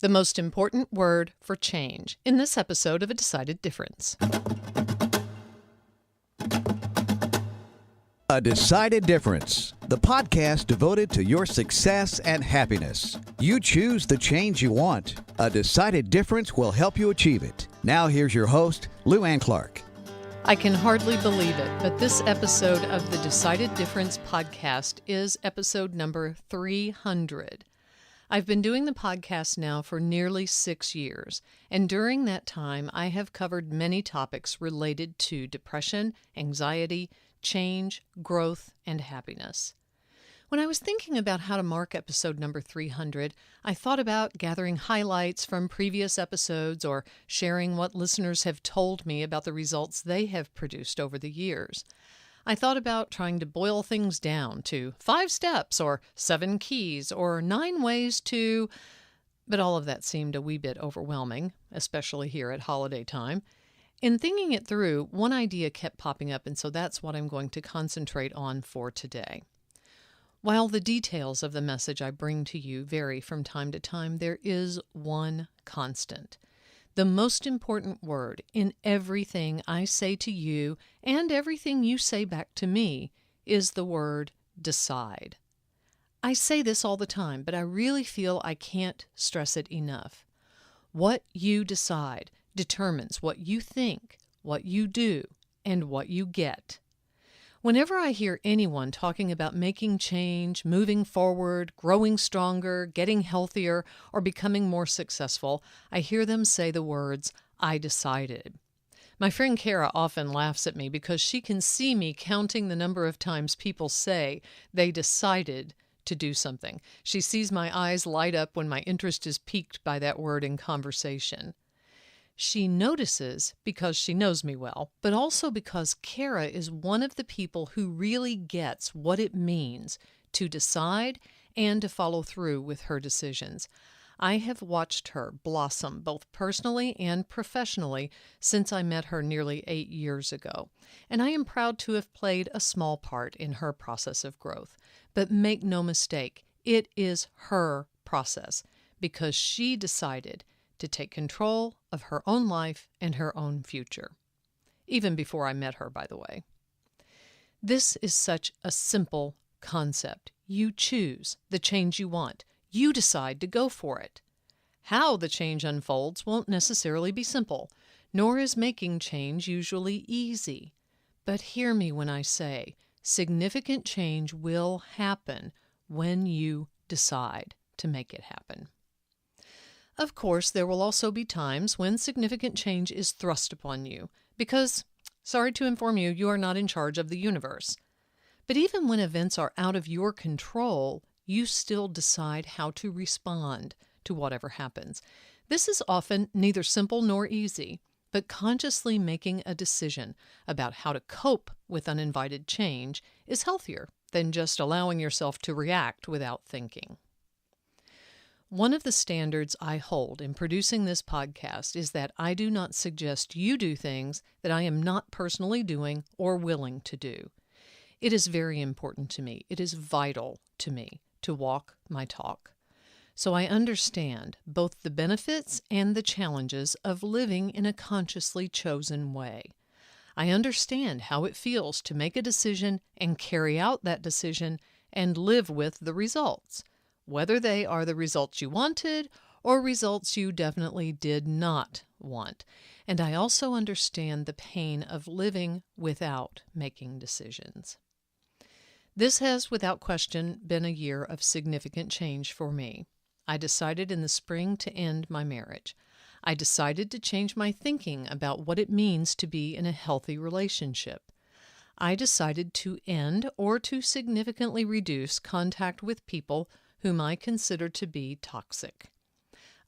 The most important word for change in this episode of A Decided Difference. A Decided Difference, the podcast devoted to your success and happiness. You choose the change you want. A Decided Difference will help you achieve it. Now here's your host, Lou Ann Clark. I can hardly believe it, but this episode of the Decided Difference podcast is episode number 300. I've been doing the podcast now for nearly 6 years, and during that time I have covered many topics related to depression, anxiety, change, growth, and happiness. When I was thinking about how to mark episode number 300, I thought about gathering highlights from previous episodes or sharing what listeners have told me about the results they have produced over the years. I thought about trying to boil things down to 5 steps or 7 keys or 9 ways to, but all of that seemed a wee bit overwhelming, especially here at holiday time. In thinking it through, one idea kept popping up, and so that's what I'm going to concentrate on for today. While the details of the message I bring to you vary from time to time, there is one constant. The most important word in everything I say to you and everything you say back to me is the word decide. I say this all the time, but I really feel I can't stress it enough. What you decide determines what you think, what you do, and what you get. Whenever I hear anyone talking about making change, moving forward, growing stronger, getting healthier, or becoming more successful, I hear them say the words, "I decided." My friend Kara often laughs at me because she can see me counting the number of times people say they decided to do something. She sees my eyes light up when my interest is piqued by that word in conversation. She notices because she knows me well, but also because Kara is one of the people who really gets what it means to decide and to follow through with her decisions. I have watched her blossom both personally and professionally since I met her nearly 8 years ago, and I am proud to have played a small part in her process of growth. But make no mistake, it is her process because she decided to take control of her own life and her own future. Even before I met her, by the way. This is such a simple concept. You choose the change you want. You decide to go for it. How the change unfolds won't necessarily be simple, nor is making change usually easy. But hear me when I say significant change will happen when you decide to make it happen. Of course, there will also be times when significant change is thrust upon you, because, sorry to inform you, you are not in charge of the universe. But even when events are out of your control, you still decide how to respond to whatever happens. This is often neither simple nor easy, but consciously making a decision about how to cope with uninvited change is healthier than just allowing yourself to react without thinking. One of the standards I hold in producing this podcast is that I do not suggest you do things that I am not personally doing or willing to do. It is very important to me. It is vital to me to walk my talk. So I understand both the benefits and the challenges of living in a consciously chosen way. I understand how it feels to make a decision and carry out that decision and live with the results, whether they are the results you wanted or results you definitely did not want. And I also understand the pain of living without making decisions. This has, without question, been a year of significant change for me. I decided in the spring to end my marriage. I decided to change my thinking about what it means to be in a healthy relationship. I decided to end or to significantly reduce contact with people whom I consider to be toxic.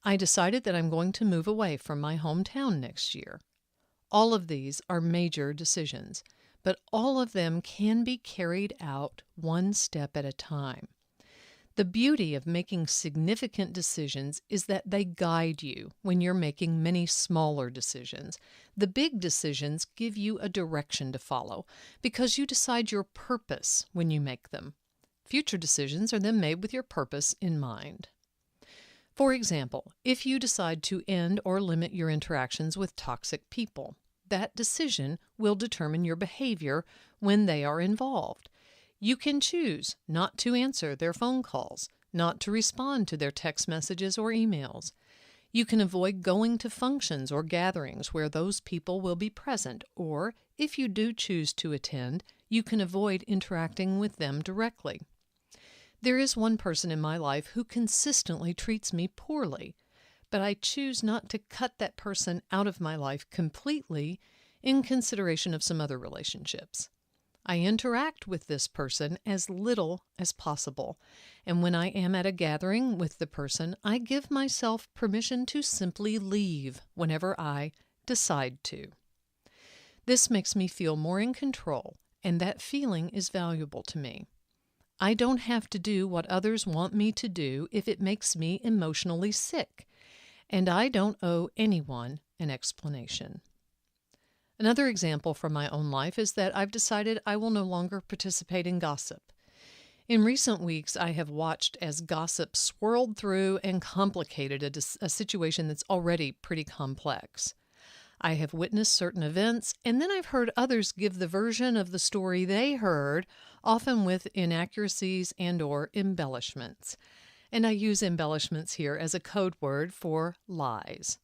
I decided that I'm going to move away from my hometown next year. All of these are major decisions, but all of them can be carried out one step at a time. The beauty of making significant decisions is that they guide you when you're making many smaller decisions. The big decisions give you a direction to follow because you decide your purpose when you make them. Future decisions are then made with your purpose in mind. For example, if you decide to end or limit your interactions with toxic people, that decision will determine your behavior when they are involved. You can choose not to answer their phone calls, not to respond to their text messages or emails. You can avoid going to functions or gatherings where those people will be present, or if you do choose to attend, you can avoid interacting with them directly. There is one person in my life who consistently treats me poorly, but I choose not to cut that person out of my life completely in consideration of some other relationships. I interact with this person as little as possible, and when I am at a gathering with the person, I give myself permission to simply leave whenever I decide to. This makes me feel more in control, and that feeling is valuable to me. I don't have to do what others want me to do if it makes me emotionally sick, and I don't owe anyone an explanation. Another example from my own life is that I've decided I will no longer participate in gossip. In recent weeks, I have watched as gossip swirled through and complicated a situation that's already pretty complex. I have witnessed certain events, and then I've heard others give the version of the story they heard, often with inaccuracies and/or embellishments. And I use embellishments here as a code word for lies.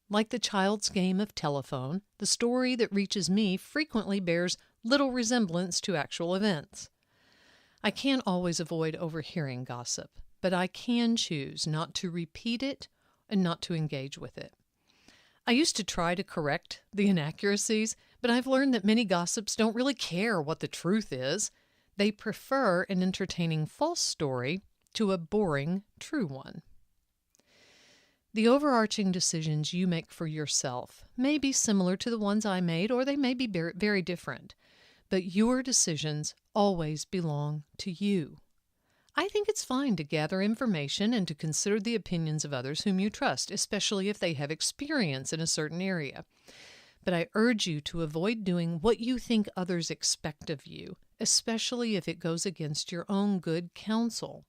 Like the child's game of telephone, the story that reaches me frequently bears little resemblance to actual events. I can't always avoid overhearing gossip, but I can choose not to repeat it and not to engage with it. I used to try to correct the inaccuracies, but I've learned that many gossips don't really care what the truth is. They prefer an entertaining false story to a boring true one. The overarching decisions you make for yourself may be similar to the ones I made, or they may be very different, but your decisions always belong to you. I think it's fine to gather information and to consider the opinions of others whom you trust, especially if they have experience in a certain area. But I urge you to avoid doing what you think others expect of you, especially if it goes against your own good counsel.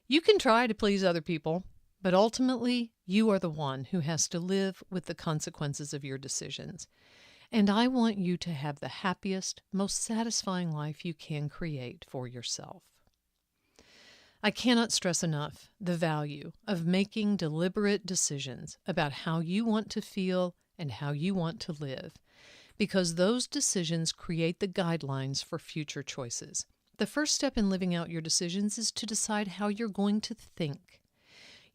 You can try to please other people, but ultimately you are the one who has to live with the consequences of your decisions. And I want you to have the happiest, most satisfying life you can create for yourself. I cannot stress enough the value of making deliberate decisions about how you want to feel and how you want to live, because those decisions create the guidelines for future choices. The first step in living out your decisions is to decide how you're going to think.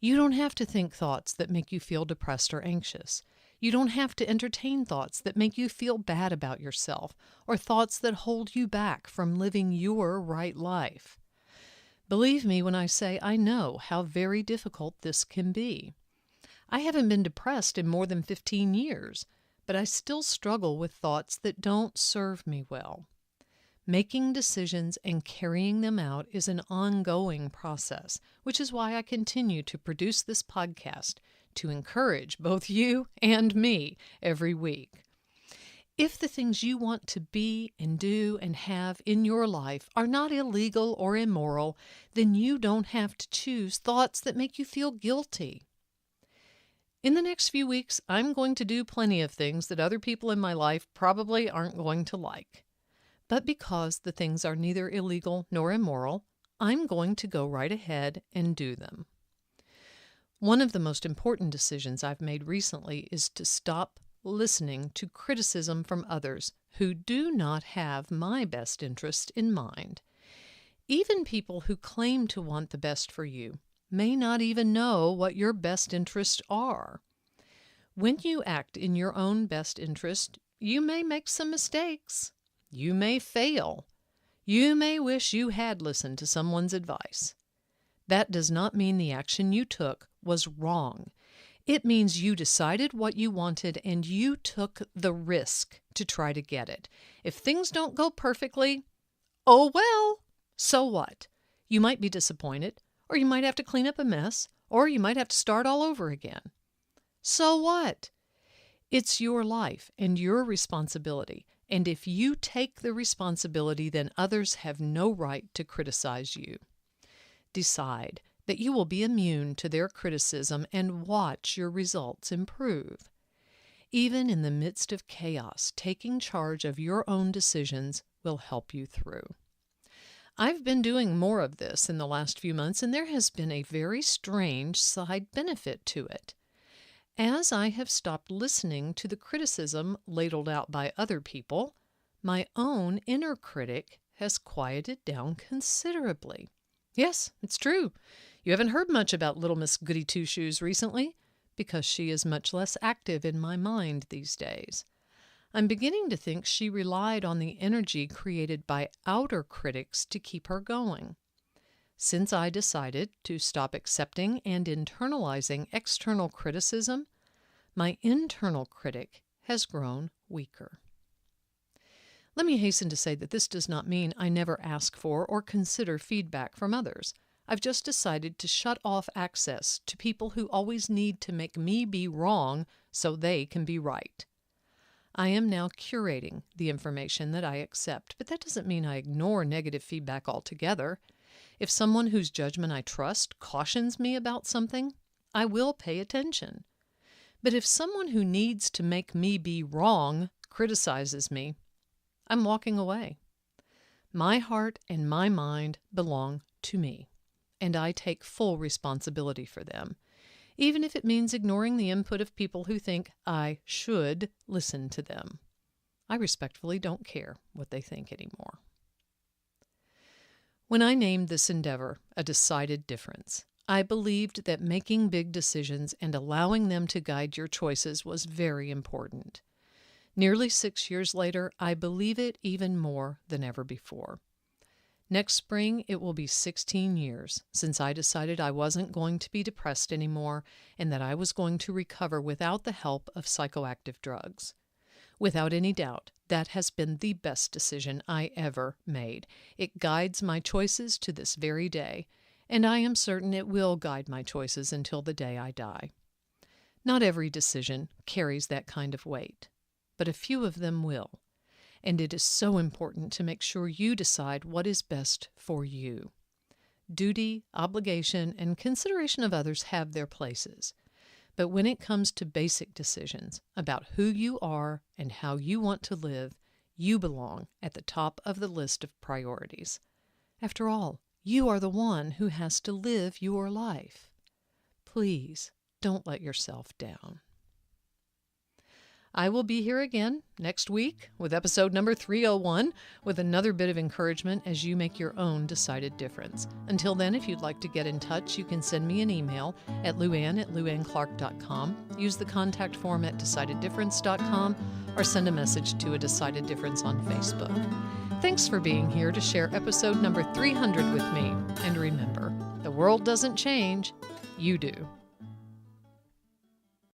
You don't have to think thoughts that make you feel depressed or anxious. You don't have to entertain thoughts that make you feel bad about yourself, or thoughts that hold you back from living your right life. Believe me when I say I know how very difficult this can be. I haven't been depressed in more than 15 years, but I still struggle with thoughts that don't serve me well. Making decisions and carrying them out is an ongoing process, which is why I continue to produce this podcast to encourage both you and me every week. If the things you want to be and do and have in your life are not illegal or immoral, then you don't have to choose thoughts that make you feel guilty. In the next few weeks, I'm going to do plenty of things that other people in my life probably aren't going to like. But because the things are neither illegal nor immoral, I'm going to go right ahead and do them. One of the most important decisions I've made recently is to stop listening to criticism from others who do not have my best interest in mind. Even people who claim to want the best for you may not even know what your best interests are. When you act in your own best interest, you may make some mistakes. You may fail. You may wish you had listened to someone's advice. That does not mean the action you took was wrong. It means you decided what you wanted and you took the risk to try to get it. If things don't go perfectly, oh well, so what? You might be disappointed, or you might have to clean up a mess, or you might have to start all over again. So what? It's your life and your responsibility. And if you take the responsibility, then others have no right to criticize you. Decide. that you will be immune to their criticism and watch your results improve. Even in the midst of chaos, taking charge of your own decisions will help you through. I've been doing more of this in the last few months, and there has been a very strange side benefit to it. As I have stopped listening to the criticism ladled out by other people, my own inner critic has quieted down considerably. Yes, it's true. You haven't heard much about Little Miss Goody Two-Shoes recently, because she is much less active in my mind these days. I'm beginning to think she relied on the energy created by outer critics to keep her going. Since I decided to stop accepting and internalizing external criticism, my internal critic has grown weaker. Let me hasten to say that this does not mean I never ask for or consider feedback from others. I've just decided to shut off access to people who always need to make me be wrong so they can be right. I am now curating the information that I accept, but that doesn't mean I ignore negative feedback altogether. If someone whose judgment I trust cautions me about something, I will pay attention. But if someone who needs to make me be wrong criticizes me, I'm walking away. My heart and my mind belong to me, and I take full responsibility for them, even if it means ignoring the input of people who think I should listen to them. I respectfully don't care what they think anymore. When I named this endeavor A Decided Difference, I believed that making big decisions and allowing them to guide your choices was very important. Nearly 6 years later, I believe it even more than ever before. Next spring, it will be 16 years since I decided I wasn't going to be depressed anymore and that I was going to recover without the help of psychoactive drugs. Without any doubt, that has been the best decision I ever made. It guides my choices to this very day, and I am certain it will guide my choices until the day I die. Not every decision carries that kind of weight, but a few of them will. And it is so important to make sure you decide what is best for you. Duty, obligation, and consideration of others have their places. But when it comes to basic decisions about who you are and how you want to live, you belong at the top of the list of priorities. After all, you are the one who has to live your life. Please don't let yourself down. I will be here again next week with episode number 301 with another bit of encouragement as you make your own decided difference. Until then, if you'd like to get in touch, you can send me an email at luann@luannclark.com, use the contact form at decideddifference.com, or send a message to A Decided Difference on Facebook. Thanks for being here to share episode number 300 with me. And remember, the world doesn't change, you do.